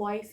OIC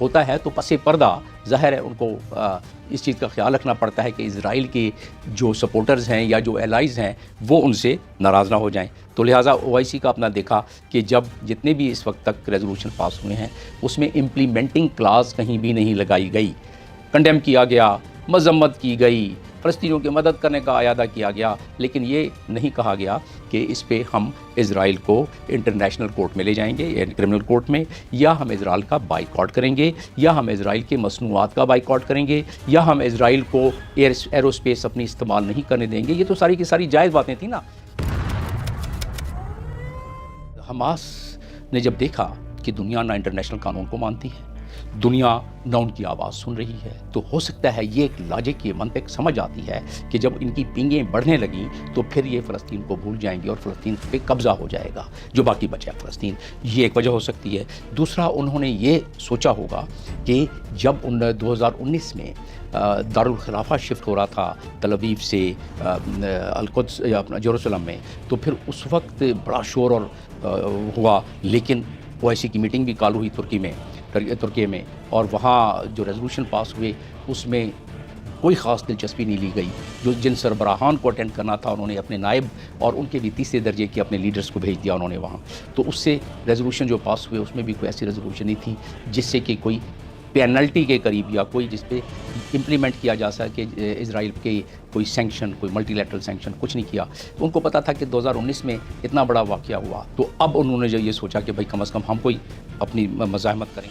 ہوتا ہے تو پس پردہ ظاہر ہے ان کو اس چیز کا خیال رکھنا پڑتا ہے کہ اسرائیل کے جو سپورٹرز ہیں یا جو الائز ہیں وہ ان سے ناراض نہ ہو جائیں. تو لہٰذا OIC کا اپنا دیکھا کہ جب جتنے بھی اس وقت تک ریزولوشن پاس ہوئے ہیں اس میں امپلیمنٹنگ کلاز کہیں بھی نہیں لگائی گئی. کنڈیم کیا گیا, مذمت کی گئی, فلسطینیوں کی مدد کرنے کا اعادہ کیا گیا, لیکن یہ نہیں کہا گیا کہ اس پہ ہم اسرائیل کو انٹرنیشنل کورٹ میں لے جائیں گے, یعنی کرمنل کورٹ میں, یا ہم اسرائیل کا بائیکاٹ کریں گے, یا ہم اسرائیل کے مصنوعات کا بائیکاٹ کریں گے, یا ہم اسرائیل کو ایرو اسپیس اپنی استعمال نہیں کرنے دیں گے. یہ تو ساری کی ساری جائز باتیں تھیں نا. حماس نے جب دیکھا کہ دنیا نہ انٹرنیشنل قانون کو مانتی ہے, دنیا نہ ان کی آواز سن رہی ہے, تو ہو سکتا ہے یہ ایک لاجک, یہ منطق سمجھ آتی ہے کہ جب ان کی پینگیں بڑھنے لگیں تو پھر یہ فلسطین کو بھول جائیں گے اور فلسطین پہ قبضہ ہو جائے گا جو باقی بچا ہے فلسطین. یہ ایک وجہ ہو سکتی ہے. دوسرا, انہوں نے یہ سوچا ہوگا کہ جب 2019 میں دارالخلافہ شفٹ ہو رہا تھا تل ابیب سے القدس یا اپنا یروشلم میں, تو پھر اس وقت بڑا شور اور ہوا, لیکن OIC کی میٹنگ بھی کال ہوئی ترکی میں, اور وہاں جو ریزولوشن پاس ہوئے اس میں کوئی خاص دلچسپی نہیں لی گئی. جن سربراہان کو اٹینڈ کرنا تھا انہوں نے اپنے نائب اور ان کے بھی تیسرے درجے کے اپنے لیڈرز کو بھیج دیا انہوں نے وہاں. تو اس سے ریزولوشن جو پاس ہوئے اس میں بھی کوئی ایسی ریزولوشن نہیں تھی جس سے کہ کوئی پینلٹی کے قریب یا کوئی جس پہ امپلیمنٹ کیا جا سکے اسرائیل کے کوئی سینکشن, کوئی ملٹی لیٹرل سینکشن, کچھ نہیں کیا. ان کو پتا تھا کہ 2019 میں اتنا بڑا واقعہ ہوا, تو اب انہوں نے جو یہ سوچا کہ بھائی کم از کم ہم کوئی اپنی مزاحمت کریں.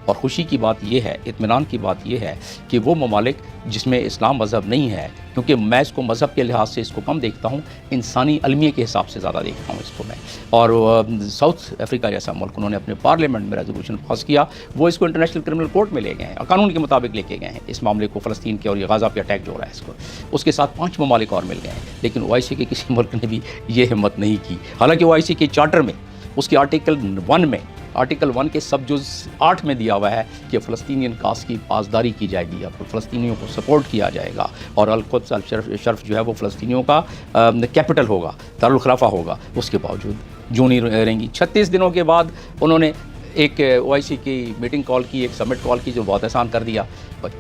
اور خوشی کی بات یہ ہے, اطمینان کی بات یہ ہے کہ وہ ممالک جس میں اسلام مذہب نہیں ہے, کیونکہ میں اس کو مذہب کے لحاظ سے اس کو کم دیکھتا ہوں, انسانی علمیے کے حساب سے زیادہ دیکھتا ہوں اس کو میں. اور ساؤتھ افریقہ جیسا ملک, انہوں نے اپنے پارلیمنٹ میں ریزولوشن پاس کیا, وہ اس کو انٹرنیشنل کرمنل کورٹ میں لے گئے ہیں اور قانون کے مطابق لے کے گئے ہیں اس معاملے کو, فلسطین کے اور یہ غزہ پہ اٹیک جو ہو رہا ہے اس کو. اس کے ساتھ 5 ممالک اور مل گئے ہیں, لیکن OIC کے کسی ملک نے بھی یہ ہمت نہیں کی. حالانکہ OIC کے چارٹر میں اس کے آرٹیکل 1 کے سب جز 8 میں دیا ہوا ہے کہ فلسطینین کاس کی پاسداری کی جائے گی, اور فلسطینیوں کو سپورٹ کیا جائے گا, اور القدس الشرف جو ہے وہ فلسطینیوں کا کیپٹل ہوگا, دارالخلافہ ہوگا. اس کے باوجود جو نہیں رہیں گی. 36 دنوں کے بعد انہوں نے ایک OIC کی میٹنگ کال کی, ایک سمٹ کال کی, جو بہت آسان کر دیا.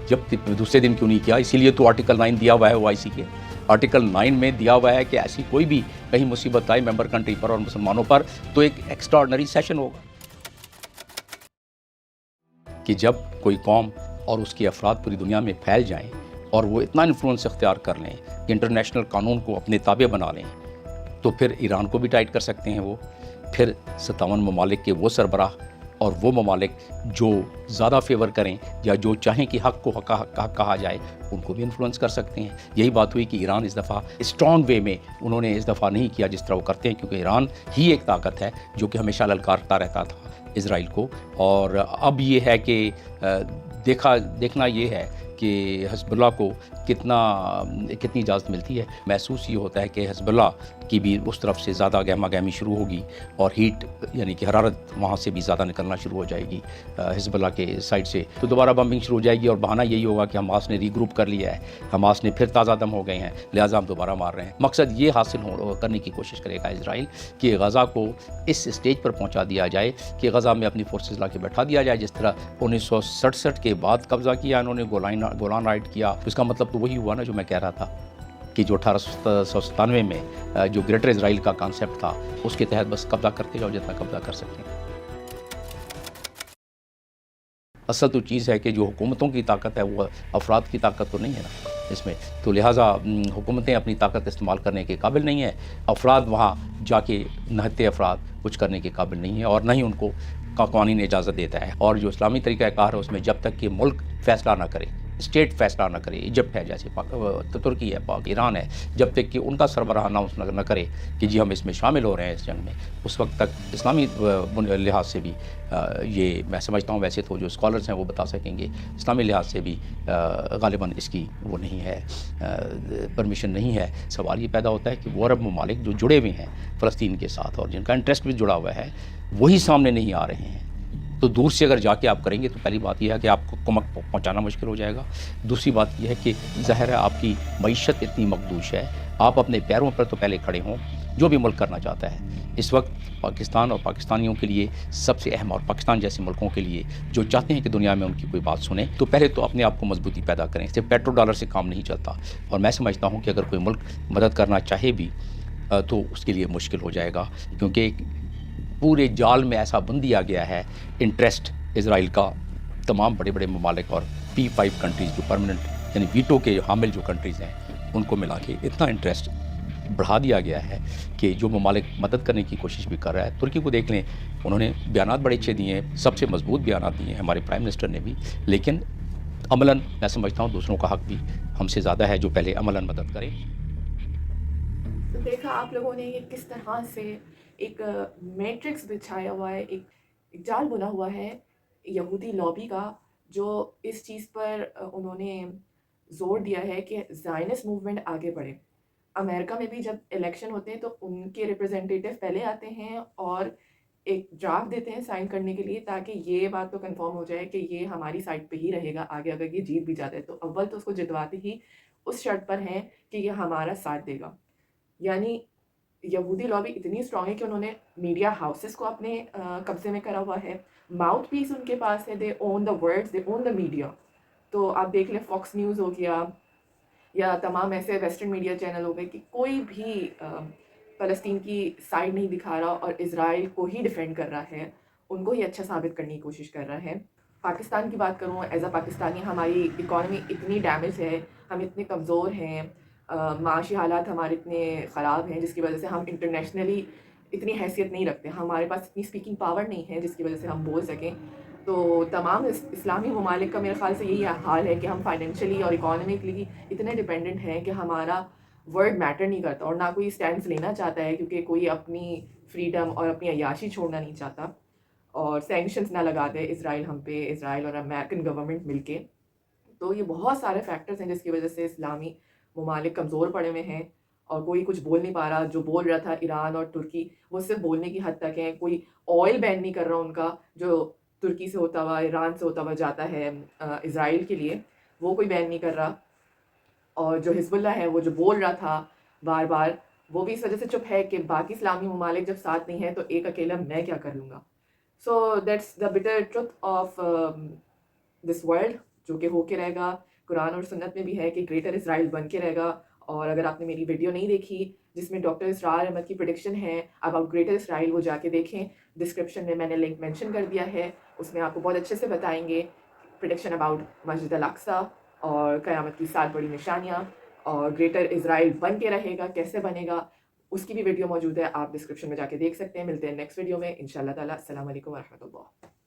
جب دوسرے دن کیوں نہیں کیا؟ اسی لیے تو آرٹیکل 9 دیا ہوا ہے OIC کے. آرٹیکل 9 میں دیا ہوا ہے کہ ایسی کوئی بھی کہیں مصیبت آئے ممبر کنٹری پر اور مسلمانوں پر تو ایک ایکسٹرا آرڈنری سیشن ہوگا, کہ جب کوئی قوم اور اس کے افراد پوری دنیا میں پھیل جائیں اور وہ اتنا انفلوئنس اختیار کر لیں کہ انٹرنیشنل قانون کو اپنے تابع بنا لیں, تو پھر ایران کو بھی ٹائٹ کر سکتے ہیں وہ. پھر 57 ممالک کے وہ سربراہ اور وہ ممالک جو زیادہ فیور کریں یا جو چاہیں کہ حق کو حق کہا جائے, ان کو بھی انفلوئنس کر سکتے ہیں. یہی بات ہوئی کہ ایران اس دفعہ اسٹرانگ وے میں انہوں نے اس دفعہ نہیں کیا جس طرح وہ کرتے ہیں, کیونکہ ایران ہی ایک طاقت ہے جو کہ ہمیشہ للکارتا رہتا تھا اسرائیل کو. اور اب یہ ہے کہ دیکھنا یہ ہے کہ حزب اللہ کو کتنی اجازت ملتی ہے. محسوس یہ ہوتا ہے کہ حزب اللہ کی بھی اس طرف سے زیادہ گہما گہمی شروع ہوگی, اور ہیٹ یعنی کہ حرارت وہاں سے بھی زیادہ نکلنا شروع ہو جائے گی حزب اللہ کے سائڈ سے. تو دوبارہ بمبنگ شروع ہو جائے گی, اور بہانہ یہی ہوگا کہ حماس نے ری گروپ کر لیا ہے, حماس نے پھر تازہ دم ہو گئے ہیں, لہٰذا ہم دوبارہ مار رہے ہیں. مقصد یہ حاصل کرنے کی کوشش کرے گا اسرائیل کہ غزہ کو اس اسٹیج پر پہنچا دیا جائے کہ غزہ میں اپنی فورسز لا کے بیٹھا دیا جائے, جس طرح 1967 کے بعد قبضہ کیا انہوں نے, گولان رائٹ کیا. اس کا مطلب تو وہی ہوا نا جو میں کہہ رہا تھا کہ جو 1897 میں جو گریٹر اسرائیل کا کانسیپٹ تھا, اس کے تحت بس قبضہ کرتے جاؤ جتنا قبضہ کر سکتے ہیں. اصل تو چیز ہے کہ جو حکومتوں کی طاقت ہے وہ افراد کی طاقت تو نہیں ہے نا اس میں, تو لہٰذا حکومتیں اپنی طاقت استعمال کرنے کے قابل نہیں ہیں, افراد وہاں جا کے نہتے افراد کچھ کرنے کے قابل نہیں ہیں, اور نہ ہی ان کو قوانین اجازت دیتا ہے. اور جو اسلامی طریقہ کار ہے اس میں جب تک کہ ملک فیصلہ نہ کرے, اسٹیٹ فیصلہ نہ کرے, ایجپٹ ہے جیسے ترکی ہے, پاک ایران ہے, جب تک کہ ان کا سربراہ نہ کرے کہ جی ہم اس میں شامل ہو رہے ہیں اس جنگ میں, اس وقت تک اسلامی لحاظ سے بھی یہ میں سمجھتا ہوں, ویسے تو جو اسکالرز ہیں وہ بتا سکیں گے, اسلامی لحاظ سے بھی غالباً اس کی وہ نہیں ہے, پرمیشن نہیں ہے. سوال یہ پیدا ہوتا ہے کہ وہ عرب ممالک جو جڑے ہوئے ہیں فلسطین کے ساتھ اور جن کا انٹرسٹ بھی جڑا ہوا ہے, وہی سامنے نہیں آ رہے ہیں. تو دور سے اگر جا کے آپ کریں گے تو پہلی بات یہ ہے کہ آپ کو کمک پہنچانا مشکل ہو جائے گا. دوسری بات یہ ہے کہ ظاہر ہے آپ کی معیشت اتنی مخدوش ہے, آپ اپنے پیروں پر تو پہلے کھڑے ہوں, جو بھی ملک کرنا چاہتا ہے. اس وقت پاکستان اور پاکستانیوں کے لیے سب سے اہم، اور پاکستان جیسے ملکوں کے لیے جو چاہتے ہیں کہ دنیا میں ان کی کوئی بات سنیں، تو پہلے تو اپنے آپ کو مضبوطی پیدا کریں. صرف پیٹرو ڈالر سے کام نہیں چلتا. اور میں سمجھتا ہوں کہ اگر کوئی ملک مدد کرنا چاہے بھی تو اس کے لیے مشکل ہو جائے گا، کیونکہ ایک پورے جال میں ایسا بن دیا گیا ہے انٹرسٹ اسرائیل کا. تمام بڑے بڑے ممالک اور P5 کنٹریز جو پرماننٹ یعنی ویٹو کے حامل جو کنٹریز ہیں ان کو ملا کے اتنا انٹرسٹ بڑھا دیا گیا ہے کہ جو ممالک مدد کرنے کی کوشش بھی کر رہا ہے. ترکی کو دیکھ لیں، انہوں نے بیانات بڑے اچھے دیے ہیں، سب سے مضبوط بیانات دیے ہیں ہمارے پرائم منسٹر نے بھی، لیکن عملاً میں سمجھتا ہوں دوسروں کا حق بھی ہم سے زیادہ ہے جو پہلے عملاً مدد کریں. تو دیکھا آپ لوگوں نے یہ کس طرح سے ایک میٹرکس بچھایا ہوا ہے، ایک جال بنا ہوا ہے یہودی لابی کا، جو اس چیز پر انہوں نے زور دیا ہے کہ زائنس موومنٹ آگے بڑھے. امریکہ میں بھی جب الیکشن ہوتے ہیں تو ان کے ریپرزینٹیٹیو پہلے آتے ہیں اور ایک ڈرافٹ دیتے ہیں سائن کرنے کے لیے، تاکہ یہ بات تو کنفرم ہو جائے کہ یہ ہماری سائڈ پہ ہی رہے گا آگے. اگر یہ جیت بھی جاتا ہے تو اول تو اس کو جتواتے ہی اس شرط پر ہیں کہ یہ ہمارا ساتھ دے گا. یعنی یہودی لابی اتنی اسٹرانگ ہے کہ انہوں نے میڈیا ہاؤسز کو اپنے قبضے میں کرا ہوا ہے. ماؤتھ پیس ان کے پاس ہے، دے اون the words, they own the media. تو آپ دیکھ لیں فاکس نیوز ہو گیا یا تمام ایسے ویسٹرن میڈیا چینل ہو گئے کہ کوئی بھی فلسطین کی سائڈ نہیں دکھا رہا اور اسرائیل کو ہی ڈیفینڈ کر رہا ہے، ان کو ہی اچھا ثابت کرنے کی کوشش کر رہا ہے. پاکستان کی بات کروں، ایز اے پاکستانی ہماری اکانومی اتنی ڈیمیج ہے، ہم اتنے کمزور ہیں، معاشی حالات ہمارے اتنے خراب ہیں جس کی وجہ سے ہم انٹرنیشنلی اتنی حیثیت نہیں رکھتے، ہمارے پاس اتنی اسپیکنگ پاور نہیں ہے جس کی وجہ سے ہم بول سکیں. تو تمام اسلامی ممالک کا میرے خیال سے یہی حال ہے کہ ہم فائنینشلی اور اکانومکلی اتنے ڈیپینڈنٹ ہیں کہ ہمارا ورڈ میٹر نہیں کرتا، اور نہ کوئی اسٹینڈس لینا چاہتا ہے، کیونکہ کوئی اپنی فریڈم اور اپنی عیاشی چھوڑنا نہیں چاہتا. اور سینکشنز نہ لگا دے اسرائیل ہم پہ، اسرائیل اور امریکن گورنمنٹ مل کے. تو یہ بہت سارے فیکٹرز ہیں جس کی وجہ سے اسلامی ممالک کمزور پڑے ہوئے ہیں اور کوئی کچھ بول نہیں پا رہا. جو بول رہا تھا ایران اور ترکی، وہ صرف بولنے کی حد تک ہے. کوئی آئل بین نہیں کر رہا ان کا، جو ترکی سے ہوتا ہوا، ایران سے ہوتا ہوا جاتا ہے اسرائیل کے لیے، وہ کوئی بین نہیں کر رہا. اور جو حزب اللہ ہے، وہ جو بول رہا تھا بار بار، وہ بھی اس وجہ سے چپ ہے کہ باقی اسلامی ممالک جب ساتھ نہیں ہیں تو ایک اکیلا میں کیا کر لوں گا. So that's the bitter truth of this world, جو کہ ہو کے رہے گا. قرآن اور سنت میں بھی ہے کہ گریٹر اسرائیل بن کے رہے گا. اور اگر آپ نے میری ویڈیو نہیں دیکھی جس میں ڈاکٹر اسرار احمد کی پریڈکشن ہے اباؤٹ گریٹر اسرائیل، وہ جا کے دیکھیں. ڈسکرپشن میں نے لنک مینشن کر دیا ہے، اس میں آپ کو بہت اچھے سے بتائیں گے پریڈکشن اباؤٹ مسجد الاقصی اور قیامت کی 7 بڑی نشانیاں، اور گریٹر اسرائیل بن کے رہے گا کیسے بنے گا. اس کی بھی ویڈیو موجود ہے، آپ ڈسکرپشن میں جا کے دیکھ سکتے ہیں. ملتے ہیں نیکسٹ ویڈیو میں انشاءاللہ تعالی. السلام علیکم ورحمۃ اللہ.